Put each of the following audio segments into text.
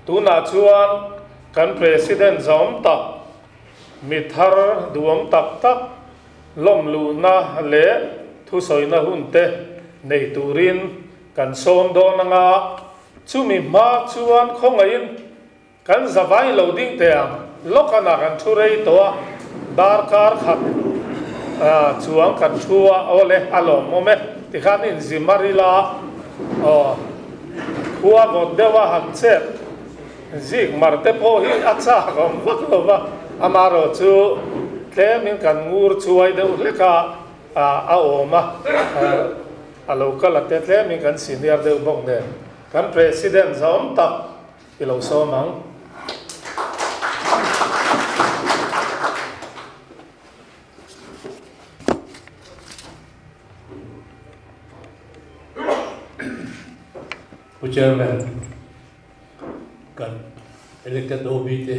tuna chuan kan president zom tak mithar duam tak tak lom lu na le thu soi na hun te nei turin kan som do na nga chumi ma chuan khongain kan zawai lo ding te lokana kan thurei to dar kar khat chuang kan thua ole alom mome ti khan in zimarila khua god dewa han chet zik marte po hi acha gom vakova amaro chu tlemin kan ngur chuai de leka a oma a local ate tlemin kan senior de bong ne kan president zom tak ilo so mang Chairman kan elected OB te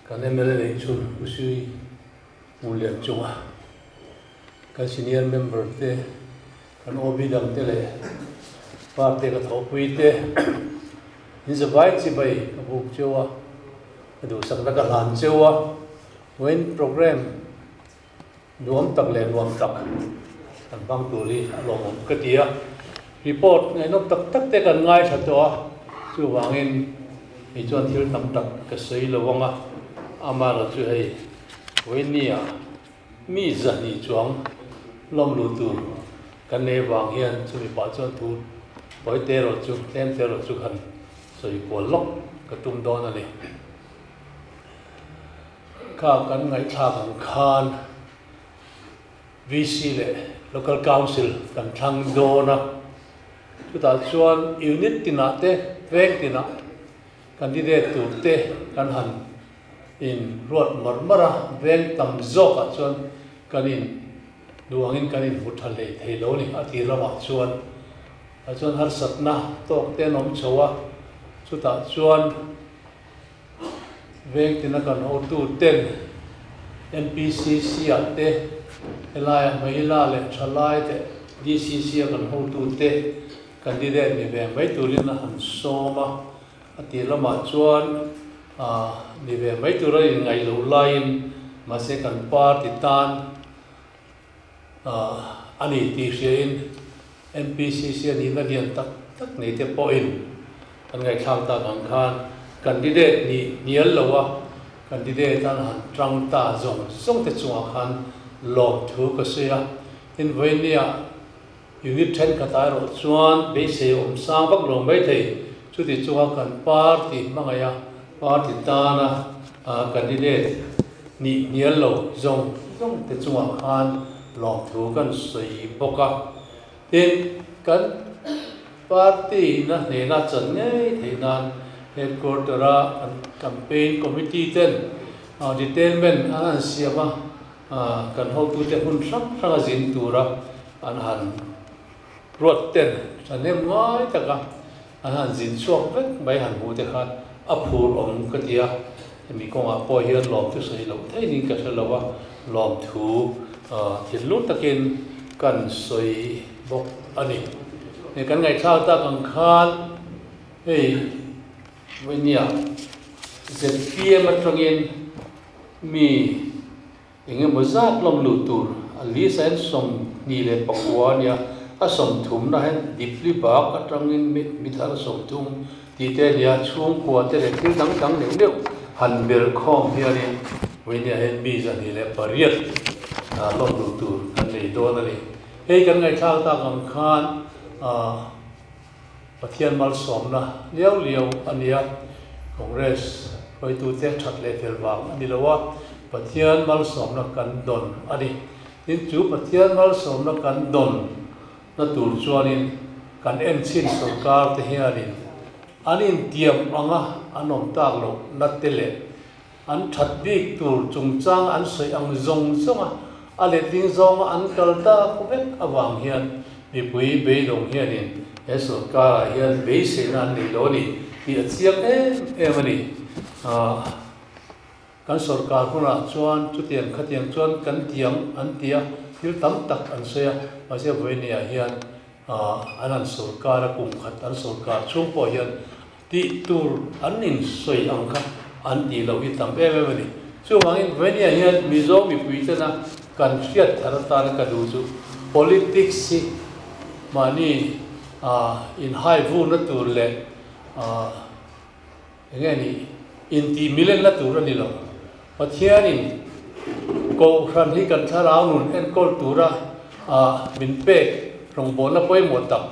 kan MLA chun usui William Chunga kan senior member te kan OB dang te le party ka thopui te in the vai chi bai ka buk chewa adu sakla ka lan chewa when program duam tak le duam tak kan bang turi along ka tia report ngay nó tắc tắc te kan ngai that to chu wangin I chuan thil tam tak ka sei lowanga ama lo chu hei weinia mi zani chuang lom lu tu kan ne wang hian chu mi pa chuan thu boi te ro chu tem te ro chu khan soi ko lok ka tum don ani ka kan ngai tha kan khan VC le local council kan thang do na chúng ta chuan unit tina te veng tina candidate tu te kan han in ruat marmara veng tam zo ka chuan kanin duangin kanin huthale theilo ni ati rama chuan a chuan har satna tok te nom chowa chu ta chuan veng tina kan o tu ten MPCC ate elaya mahila le thalai te DCC kan ho tu te candidate ni ve mai turin na han soma ati lama chuan ni ve mai turin ngai lo line ma se kan party tan ani ti shein MPCC ni na lian tak tak nei te point kan ngai thang ta kan khan candidate ni nial lowa candidate tan han trang ta zong te chuang khan lo thu ka sia in venia unit 10 ka ta ro chuan be se sang bak lo mai thei chu ti chuwa kan party mangaya party ta na candidate ni nial lo zong te chuang khan long thu kan sei boka tin kan party na ne na chan ngai thei nan headquarter a campaign committee ten detailment an siama kan ho tu te hun sang zin tura an han ruột tiền cho nên ngay tất cả anh hàng dính xuống vết mấy hàng vụ thế khác áp phù ông cái gì thì mình cũng áp bồi hiền làm thứ gì lâu thế nên cái sự lâu làm thu thì lúc ta kiến cần soi bốc anh ấy nên cái ngày sau ta cần khan hey với nhà dân kia mà trong yên mi những người giác làm lụt tụt lý sen sông đi lên bắc quan nha a som thum na hen deeply bak atangin mi thar som thum ti te lia chung ko te le thil dang dang neu han ber khom hianin wenia hen mi zan hi le pariat lom lu tur kan nei do na ni hei kan ngai thau ta kan khan pathian mal som na liao ania congress hoi tu te that le fel wang ani lawa pathian mal som na kan don ani tin chu pathian mal som na kan don na tur chuanin kan en chin sarkar te hianin anin tiam anga anom tak lo na tele an that dik tur chungchang an soi ang zong zonga ale ding zong an kalta kovek awang hian mi pui be dong hianin e sarkar hian be se na ni lo ni ti achiang em ani kan sarkar kuna chuan chutian khatiang chuan kan tiang an tia thil tam tak an soya ma se voinia hian anan sarkar kum khat an sarkar chung po hian ti tur an in soi ang kha an ti lo hi tam em em ni chu wangin venia hian mizo mi pui chana kan hriat thar ta na ka du chu politics si mani in hai vu na tur le nge ni in ti milen na tur ani lo pathian in ko khan hi kan tharau nun en kol tura min pek rong bon na poi mo tak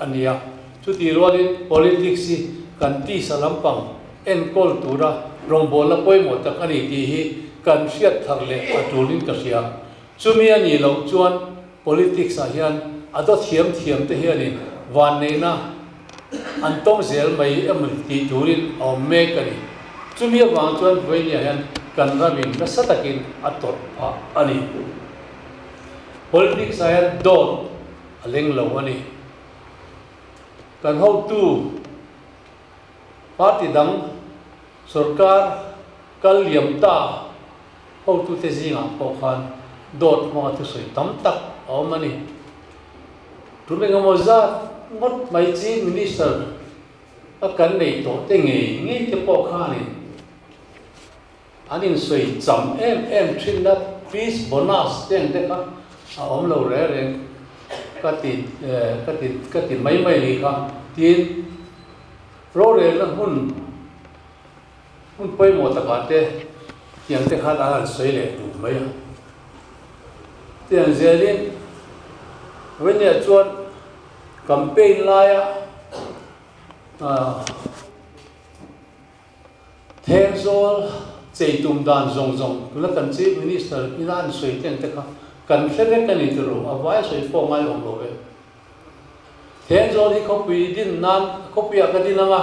ania chu ti rolin politics si kan ti salampang en kol tura rong bon na poi mo tak ani ti hi kan hriat thar le atulin ka sia chumi ani lo chuan politics a hian ado thiam te hianin van nei na antong zel mai am ti turin om me kani chumi wang chuan voinia hian kan ramin na satakin atot ani politics a hian dot aleng lo ani kan ho tu party dang sarkar kal yam ta ho tu te zinga po khan dot ma tu soi tam tak om ani tumi ngamoza ngot mai chi minister a kan nei to te nge te po khani anin soi cham em thin na peace bonus ten te ka om lo re ka ti mai li ka tin ro re la hun poi mo ta ka te yang te kha da soi le tu mai tiang zelin when ya chuan campaign laya thenzol cheitum dan zong la kan chi minister iran soi ten te kha kan hlere kan ni ro awai soi po ngai om lo ve thenzol hi copy din nan copy ka din nga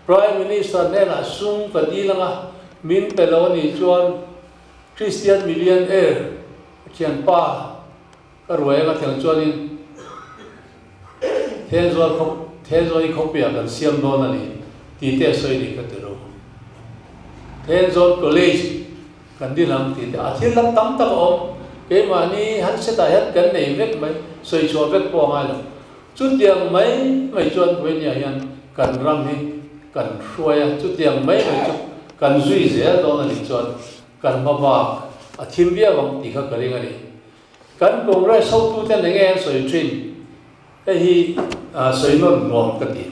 prime minister ne la sung ka di langa min peloni chuan christian millionaire chian pa ka ruai ka thel chuanin thenzol hi copy kan siam don ani ti te soi ni ka te ro thenzol college kan di lam ti a thil lam tam tak om ke mani han se ta het kan nei vek mai soi cho vek po ngai lo chu tiang mai chuan voinia hian kan ram hi kan hruaya chu tiang mai chu kan zui ze don ani chuan kan bawa a thim bia wang ti kha karing ani kan congress ho tu ten nge soi trin hi soi non ngom ka ti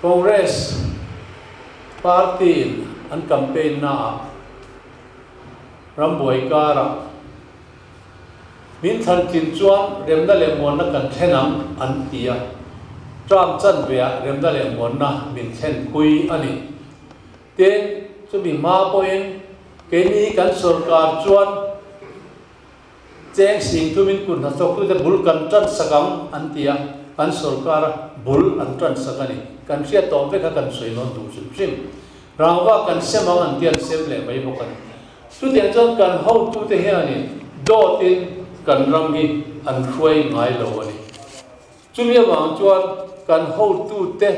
congress party an campaign na ramboi kara min than tin chuan remda le mon na kan thenam an tia tram chan bia remda le mon na min then kui ani ten chu bi ma poin ke ni kan sarkar chuan cheng sing tu min kun na tok tu de bul kan tran sakam an tia kan sarkar bul an tran sakani kan sia to ve ka kan soi non tu sim rawa kan semang an tian sem le mai bokan tu tian chon kan ho tu te he ani do tin kan rangi an hruai ngai lo ani chumi wang chuan kan ho tu te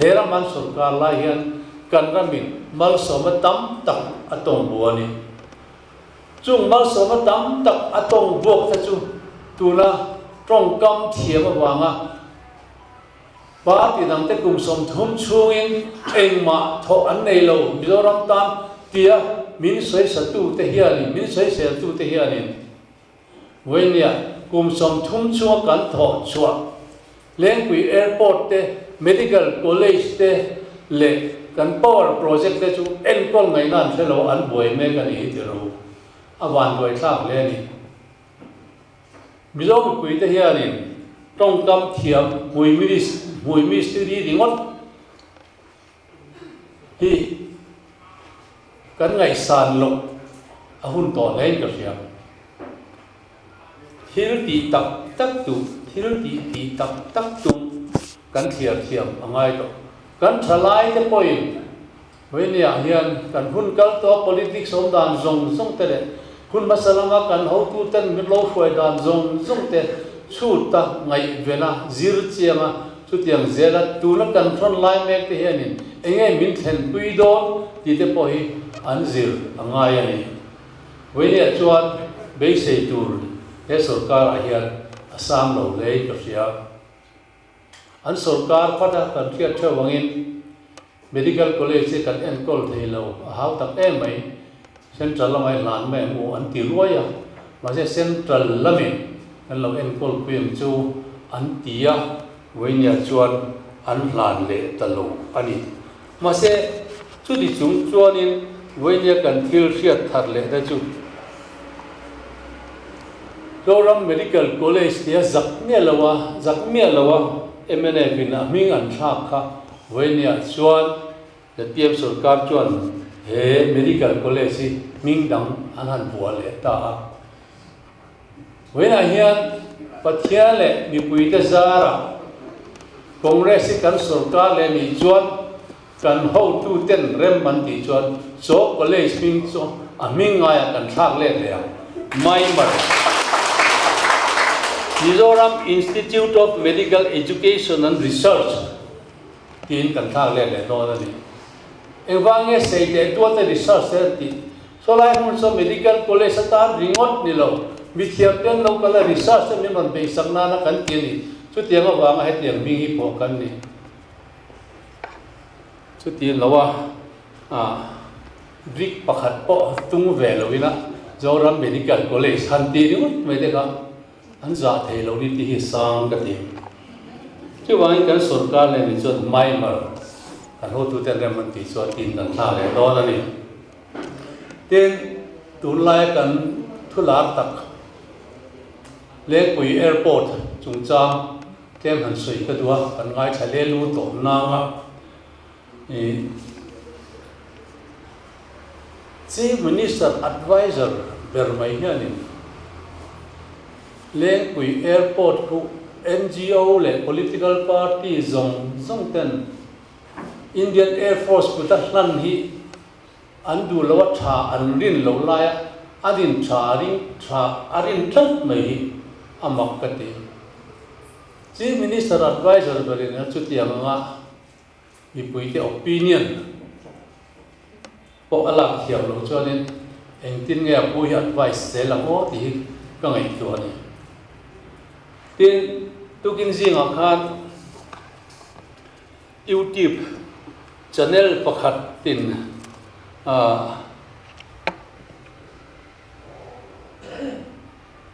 hera man sarkar la hian kan ramin mal soma tam tak atong buani chung mal soma tam tak atong buak ta chu tuna trong kam thiam wanga ba ti dang te kum som thum chungin engma tho an nei lo mizoram tan tia min soi sa tu te hiani min soi se tu te hiani wenia kum som thum chu kan tho chua lengpui airport te medical college te le kan power project te chu en kol ngai nan thelo an boi me kan hi ti ro awan boi thak le ni milom pui te hiani trong kam thiam mui ministry ringot hi kan ngai san lo ahun to nei ka hiam thil ti tak tu thil ti tak tum kan thiam angai to kan thalai te point venia hian kan hun kal to politics om dan zong te le hun masalanga kan ho tu ten mi lo foi dan zong te chu ta ngai vena zir chiama chu tiang zela tu na kan thon lai mek te hianin enge min thlen pui do ti te po hi an zir angai ani venia chuan be sei tur he sarkar a hian asam lo lei ka sia an sarkar phata kan thiat tha wangin medical college kan encol thei lo hau tak em mai central lamai lan me mu an ti ruaya ma se central lamin an lo encol pem chu an tia weinia chuan an lan le talo ani ma se chu di chung chuanin weinia kan thil hriat thar le da chu Roram Medical College tia zakmia lawa MNA bina ming an thak kha weinia chuan the PM sarkar chuan he medical college ming dang an han bua le ta weina hian pathia le mi pui ta zara congress kan sarkar le mi chuan kan ho tu ten rem man ti chuan so college ming so aming aya kan thak le le mai mar Mizoram Institute of Medical Education and Research tin kan thak le le no na ni Evange say de to the research ti so lai hun so medical college ta ringot ni lo mi thiam ten local research ni man be sakna na kan ti ni chu tiang wa ma he tiang mi hi po kan ni chu ti lawa big pakhat po tung ve lo ina Zoram Medical College han ti ri me de ka an za thei lo ni ti hi sang ka ti chu wang kan sarkar le ni chon mai mar kan ho tu ten man ti so tin kan tha le do na ni ten tu lai kan thular tak le pui airport chung chang tem han sui ka duwa kan ngai thale lu to na nga Chief Minister Advisor bermai ni le pui airport ku NGO le political party zong ten Indian Air Force ku ta hlan hi an du lo tha an rin lo la adin tha arin thlat mai amak ka ti Chief Minister Advisor berin chu tiang nga mi pui te opinion po alak thiam lo chuanin engtin nge pui advice se la mo ti ka ngai tu ani tin tukin zinga khan YouTube channel pakhat tin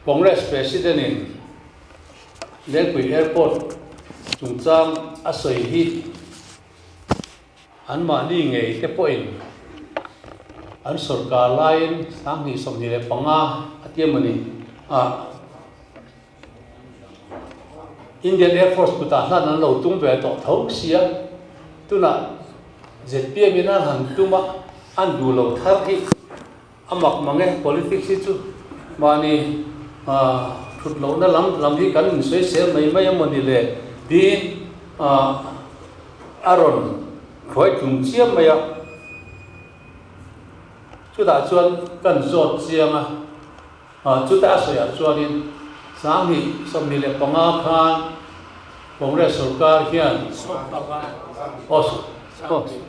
Congress President in Lengpui Airport chungchang asoi hi an ma ni ngei te poin an sarkar lain sang hi somni le panga atiamani Indian Air Force puta hlan an lo tung ve to thau sia tuna ZPM ina han tuma an du lo thar hi amak mange politics chu mani thut lo na lam hi kan soi sel mai amani le din aron khoi tung chiam mai chu da chuan kan zot chiang chu ta soya chuanin sang hi somni le panga khan Congress sarkar hian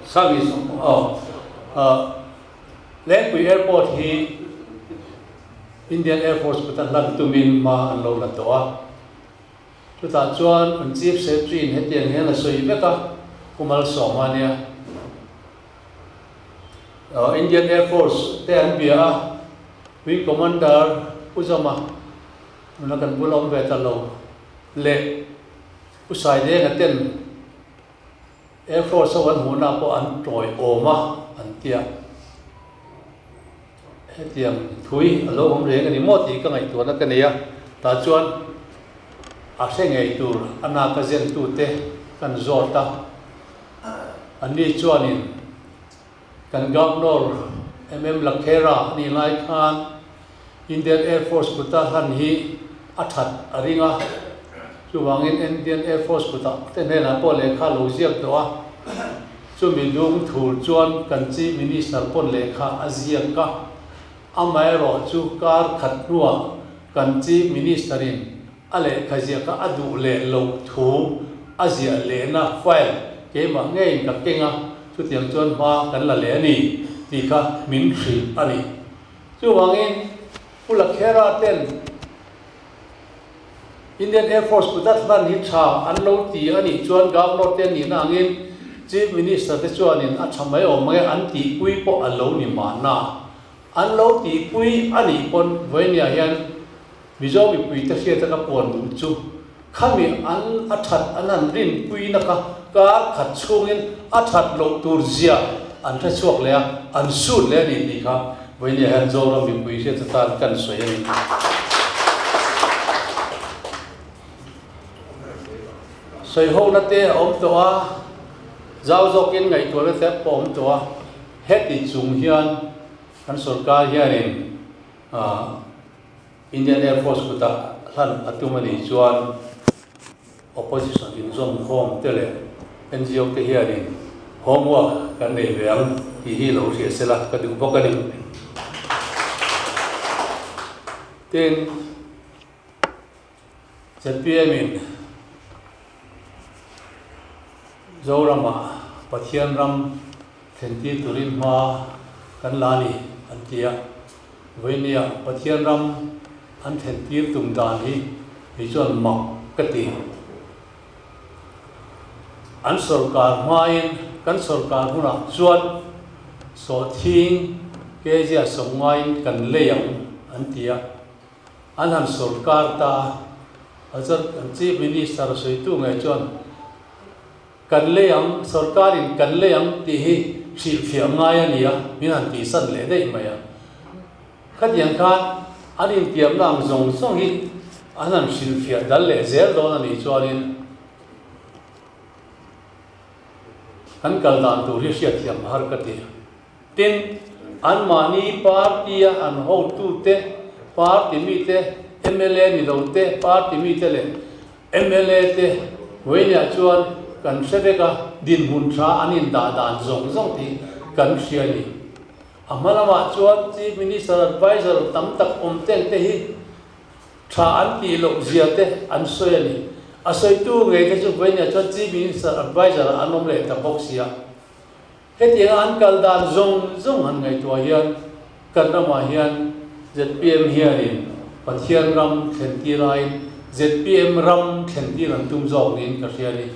sang hi Lengpui Airport hi Indian Air Force putan lan tumin ma an lo la to chu ta chuan an chief secretary in hetiang hian a soi veka kumal somania Indian Air Force te an bia wing commander Uzama na kan bulom ve ta lo le usai de ngaten Air Force wan huna po an troi oma an tia hetiam thui alo hom re ngani moti ka ngai tu na ka ne ya ta chuan a se ngai tur ana ka zen tu te kan zota ani chuanin kan governor Lakhera ni lai khan Indian Air Force puta han hi athat aringa chuwangin Indian Air Force puta ten hela po le kha lo ziak to chu mi dung thur chuan kan chi minister pon le kha aziak ka amai ro chu kar khat ruwa kan chi ministerin ale khazia ka adu le lo thu azia le na file ke ma ngei ka kenga chu tiang chuan ma kan la le ani ti kha min thri ani chuwangin Lakhera ten Indian Air Force kutat ban hi tha an lo ti ani chuan governor te ni na ngin chief minister te chuan in a thamai om nge an ti pui po a lo ni ma na an lo ti pui ani pon voinia hian mizo mi pui ta hria ta ka pon du chu khami an athat anan rin pui na ka khat chungin athat lo tur zia an tha chuak le an suit le ni ti kha voinia han zo ra mi pui se ta tan kan soi ani soi ho na te om to a zau zokin ngai to le te pom to a heti chung hian an sarkar hian in Indian Air Force kuta han atumani chuan opposition in zone home tele NGO te hian in homework kan nei veang ti hi lo ria sela ka du bokani ten ZPM in Zorama Pathian Ram Thenti Turin Ma kan lani antia Voinia Pathian Ram an Thenti tum dan hi chuan mak kati an sarkar main kan sarkar huna chuan so thing ke ja songain kan leyang antia an han sarkar ta azar chief minister soitu ngai chuan kan leyang sarkarin kan leyang ti hi sil phia ngai ania min han ti san le dei maya khat yang khan anin tiam lang zong song hi anan sil phia dal le zel don ani chuanin an kaldan tu ri sia thiam har ka ti tin an mani party an ho tu te party mi te MLA ni lo te party mi te le MLA te voinia chuan kan seveka din hun tha anin da dan zong zong ti kan sia ni amalama chuan chief minister advisor tam tak om teng te hi tha an ti lo zia te an soi ani asoi tu ngai te chu voinia chuan chief minister advisor anom le ta boxia heti an kal dan zong zong han ngai to hian kan rama hian ZPM hianin Pathian Ram Thenti Rain ZPM Ram Thenti Ram tum zong in ka sia ni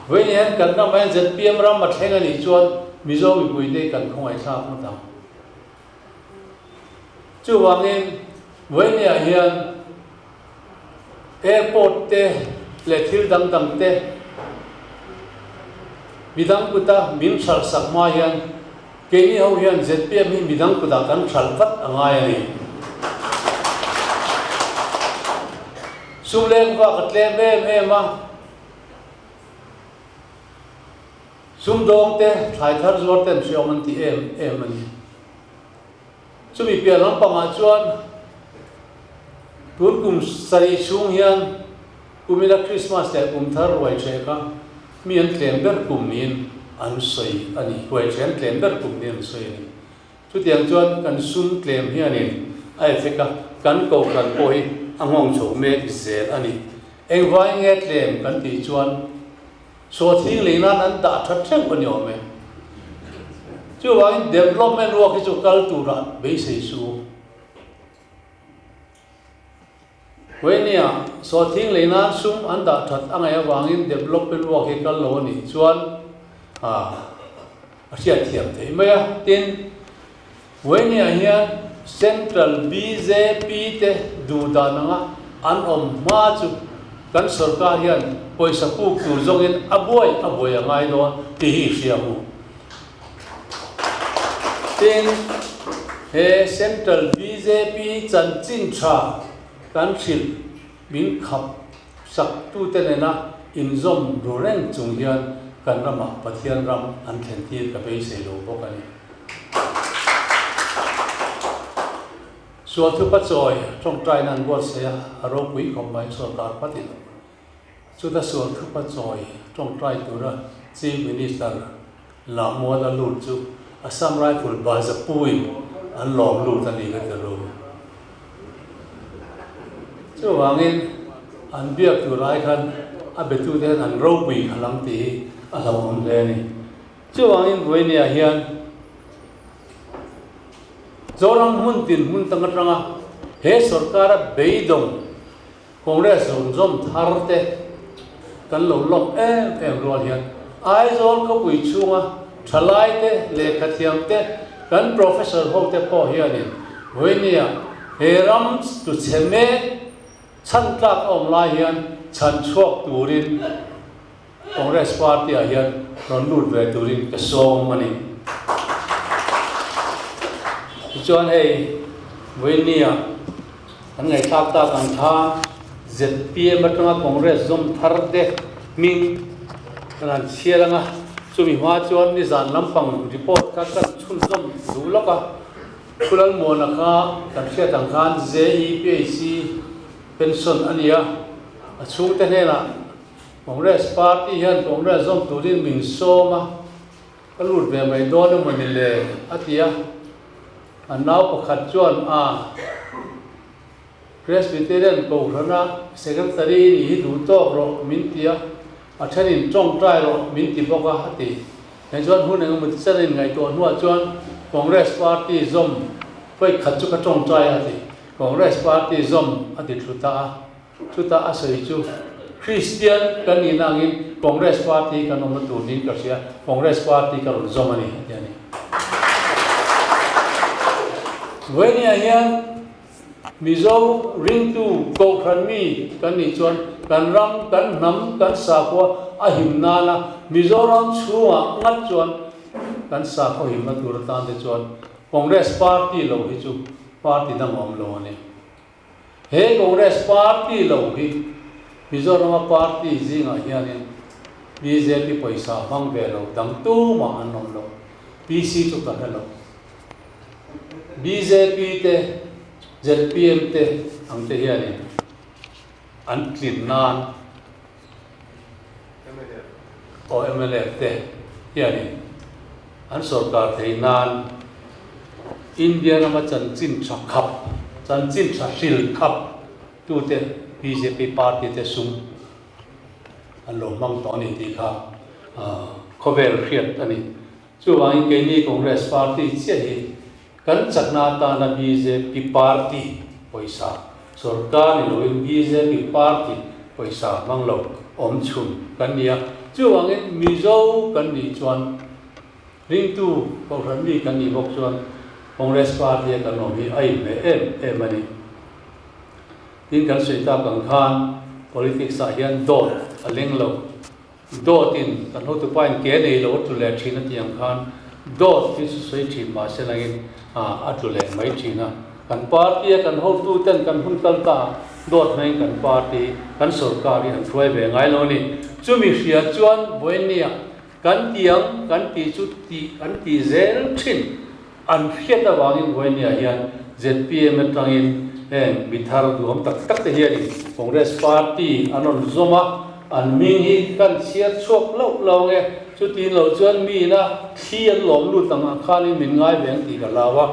Voinia kan rama hian ZPM Ram ma theng ani chuan mizo mi pui te kan khongai sa ma tam chu wangin Voinia hian airport te le thil dang dang te midang kuta min sal sak ma hian keni ho hian ZPM hi midang kuta kan thal vat angai ani sumleng wa katle me ma sumdong te thai thar zor ten siaman ti em ani chumi pia lampanga chuan tun kum sari chung hian kumila Christmas te kum thar wai cheka mi an tlem ber kum nin an soi ani wai chen tlem ber kum nin soi ani chu tiang chuan kan sum tlem hianin ai feka kan ko kan poi angong chho me zel ani engwai nge tlem kan ti chuan so thing leina nan da that theng ko nyo me chu wai development work chu culture be sei su Voinia so thing leina sum an da that angai awangin development work he kal lo ni chuan a sia thiam thei maya tin Voinia hian central BJP te du dananga an om ma chu kan sarkar hian poisa pu tur zongin aboi angai do ti hi siamu tin he central BJP chanchin tha kan thil min khap sak tu te na in zom rureng chung hian kan rama Pathian Ram an Thenti ka be se lo bokani so thu pa choi trong trai nan go se aro pui kombai sarkar patin chu da so thu pa choi trong trai tu ra chief minister la mo da lu chu Assam Rifle ba za pui an lom lu ta ni ga ro chu wangin an biak tu rai khan a betu de an ro pui khalam ti a lo om le ni chu wangin Voinia hian zorang mun tin mun tangatranga he sarkara beidong Congress zom tharte kan lo lom em rol hian ai zol ko pui chunga thalai te le khathiam te kan professor ho te po hianin hoinia heram tu cheme chan tlak om lai hian chan chuak turin Congress party a hian ron lut ve turin ka som mani chuan hei hoinia an ngai thak ta kan tha ZPM atanga Congress zom tharte ming ran siaranga chumi hwa chuan ni zan lampang report ka kan chun zom dulaka kulal mona kha kan sia tang khan JEPAC pension ania achung te hena Congress party hian Congress zom turin min soma kalut ve mai don manile atia anau pakhat chuan Presbyterian ko rana secretary ni du to ro mintia achanin chong trai ro minti boka hati he chuan hun ang mut charin ngai to nuwa chuan Congress party zom phoi khat chu ka chong trai hati Congress party zom ati thuta asai chu Christian kan ni nangin Congress party kan om tu din ka sia Congress party ka ro zomani yani when ya hian Mizo ring tu ko khan mi kan ni chuan kan ram kan nam kan sa ko a him na la Mizoram chua ngat chuan kan sa ko him na tur tan de chuan Congress party lo hi chu party dang om lo ni he Congress party lo hi Mizoram party zinga hian BJP paisa mang ve lo dang tu ma an nom lo PC chu ka hello BJP te ZPM te ang te hianin an tlin nan o MLF te hianin an sarkar thei nan India nama chan chin tha khap chan chin tha sil khap tu te BJP party te sum an lo mang to ni ti kha khovel khiat ani chuwang ke ni Congress party che hi kan chakna ta na BJP party paisa sarkar ni loin BJP party paisa manglo om chun kan nia chuwang in mizo kan ni chuan ring tu ko ran mi kan ni bok chuan Congress party kan no hi ai me em ani tin kan sei ta kan khan politics a hian dot aleng lo dot in kan ho tu pain ke nei lo tu le thina tiang khan dot ti sei thi ma se langin atule mai thina kan party kan ho tu ten kan hun kal ta dot mai kan party kan sarkar hi an throi ve ngai lo ni chumi hria chuan boinia kan tiang kan ti chu ti kan ti zel thin an hriata wangin boinia hian ZPM atangin bithar duam tak tak te hian Congress party anon zoma an ming hi kan chiat chok lo lo nge chu tin lo chuan mi na thi an lom lu tang khani min ngai veng ti ka lawa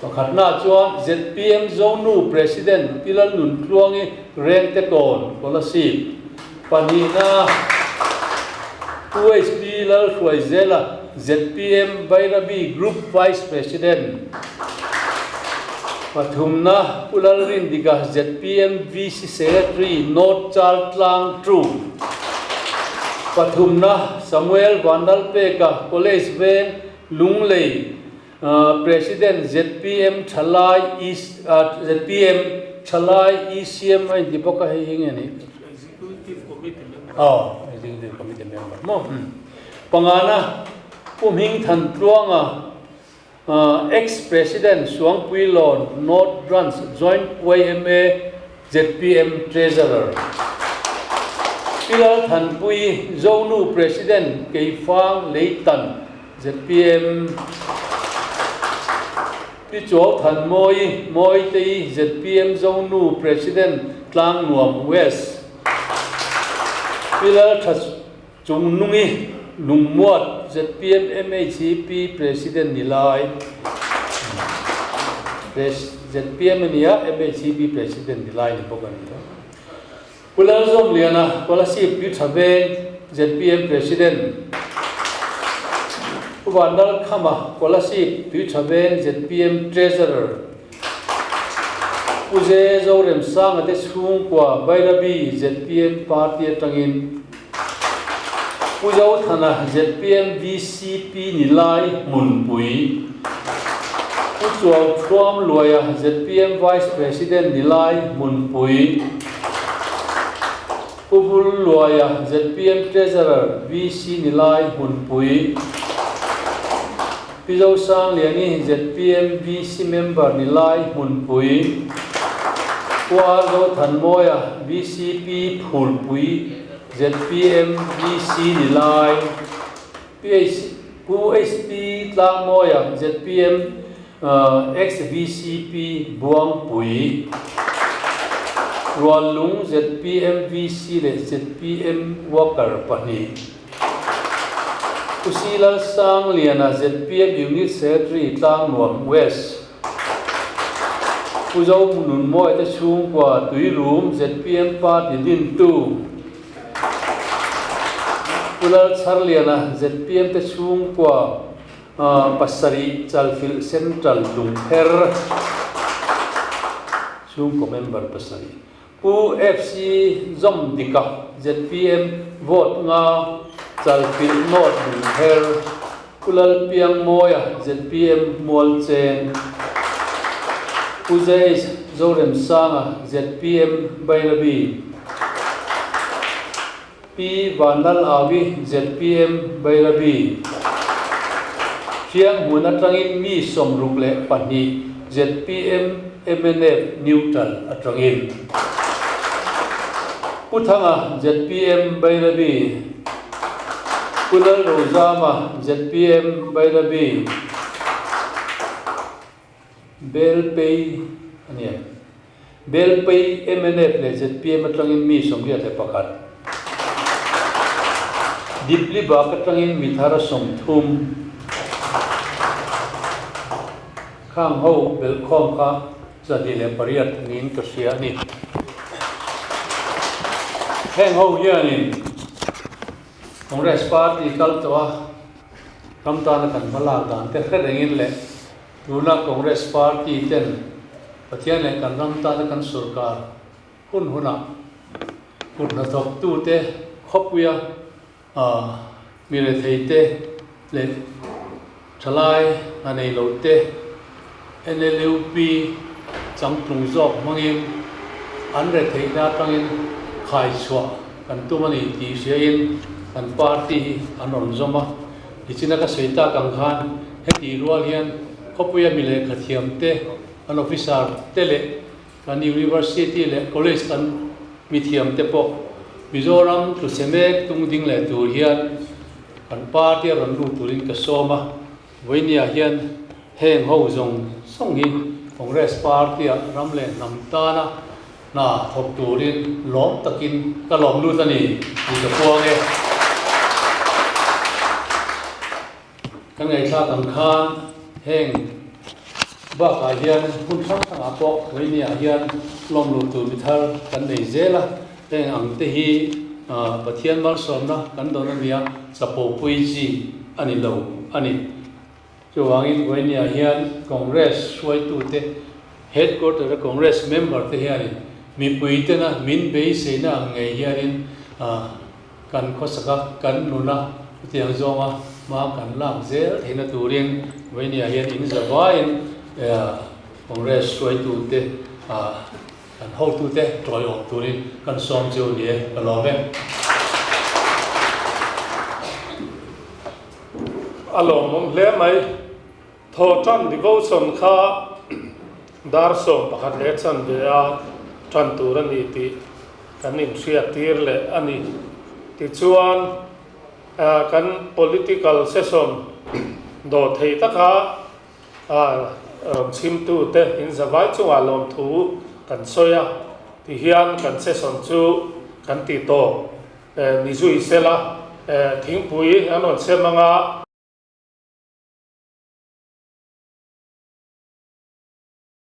pakhat na chuan ZPM zonu president pilal nun tluangi reng te kon policy panina USB lal khwaizela ZPM Bairabi group vice president Pathumna ulal rindiga ZPM VC secretary North Chaltlang True Pathumna Samuel Vandalpeka College Ven Lunglei President ZPM Chalai East ZPM Chalai ECM ay di pa kahihingin Executive Committee member. Executive Committee member mo. Pangana Pumhing Tantruanga ex-president Suang Puilon North Branch Joint YMA ZPM Treasurer Pilal Than Pui Zonu President Keifang Leitan ZPM Pichuo Than Moi Tei ZPM Zonu President Tlang Nuam West Pilal Thas Chung Nungi Nungmuat ZPM MHCP President Nilai ZPM niya MHCP President Nilai ni Pogan ito Pulal Zom Liana Policy Puthaven ZPM President Vandal Khama Policy Puthaven ZPM Treasurer Uze Zorem Sang at Sung Kwa Bairabi ZPM Party Tangin Uzau Thana ZPM VCP Nilai Munpui Uzuau Truam Loya ZPM Vice President Nilai Munpui Ubul Loya ZPM Treasurer VC Nilai Munpui Pizau Sang Liani ZPM VC Member Nilai Munpui Qua Zo Than Moya VCP Phulpui ZPM VC Nilai PHP Tlang Moya ZPM ex VCP Buang Pui Rualung ZPM VC le ZPM Walker Pani Usilal Sang Liana ZPM Unit Secretary Tlang Nuam West Uzau Munun Mo at Sung Kwa Tui Room ZPM Party Din Tu Ulal Sarliana ZPM Te Sung Kwa Pasari Chalfil Central Lungher Sung Kwa Member Pasari UFC Zom Dika ZPM Vote Nga Chalfil North Lungher Ulal Piang Moya ZPM Mual Chen Uzay Zorem Sanga ZPM Bairabi P Vandal Avi ZPM Bairabi Chiang Munatangin Mi Som Rukle Pani ZPM MNF Neutral Atrangin Puthanga ZPM Bairabi Kulal Rozama ZPM Bairabi Belpay Belpay MNF le ZPM atrangin mi somlia te pakat Dipli ba katrangin mithara somthum Khang ho belkhom ka zadile pariat nin kasia ni Heng ho yanin Congress Party kaltwa kamtana kan malagan te kharengin le Luna Congress Party ten Patian le kan ramta kan surkar hun huna kun na thok tu te khopuya mire theite le thalai anei lote NLUP chamtung jok mangin anre theina tangin khai chwa kan tumani ti sein kan party anon zoma ichina ka seita kangkhan heti rual hian Kopuya mile kathiam te an officer tele kan university le college kan mithiam te po Mizoram tu semek tung ding le tur hian kan party ron lu turin ka soma voinia hian heng ho zong song hi Congress Party ramle namtana na thok turin lom takin ka lom lu tani ni ka puange kan ngai sa kan khan heng ba ka hian hun thang thang apo voinia hian lom lu tu mithar kan nei zela teng ang te hi pathian mal somna kan don ania sapo pui chi ani lo ani chuangin voinia hian Congress suai tu te headquarter Congress member te hian mi pui te na min be se na ngai hianin kan khosaka kan nuna tiang zonga ma kan lam zel thina turin voinia hian in zawain Congress suai tu te kan ho tu te troi ok turin kan som chiu ni ka lome alom hle mai tho tran devotion kha dar som pakhat le chan ve a tran tur ani ti kan in sia tir le ani ti chuan kan political session do thei taka chim tu te in zawai chunga lom thu kan soya ti hian kan session chu kan ti to ni zui sela thingpui anon semanga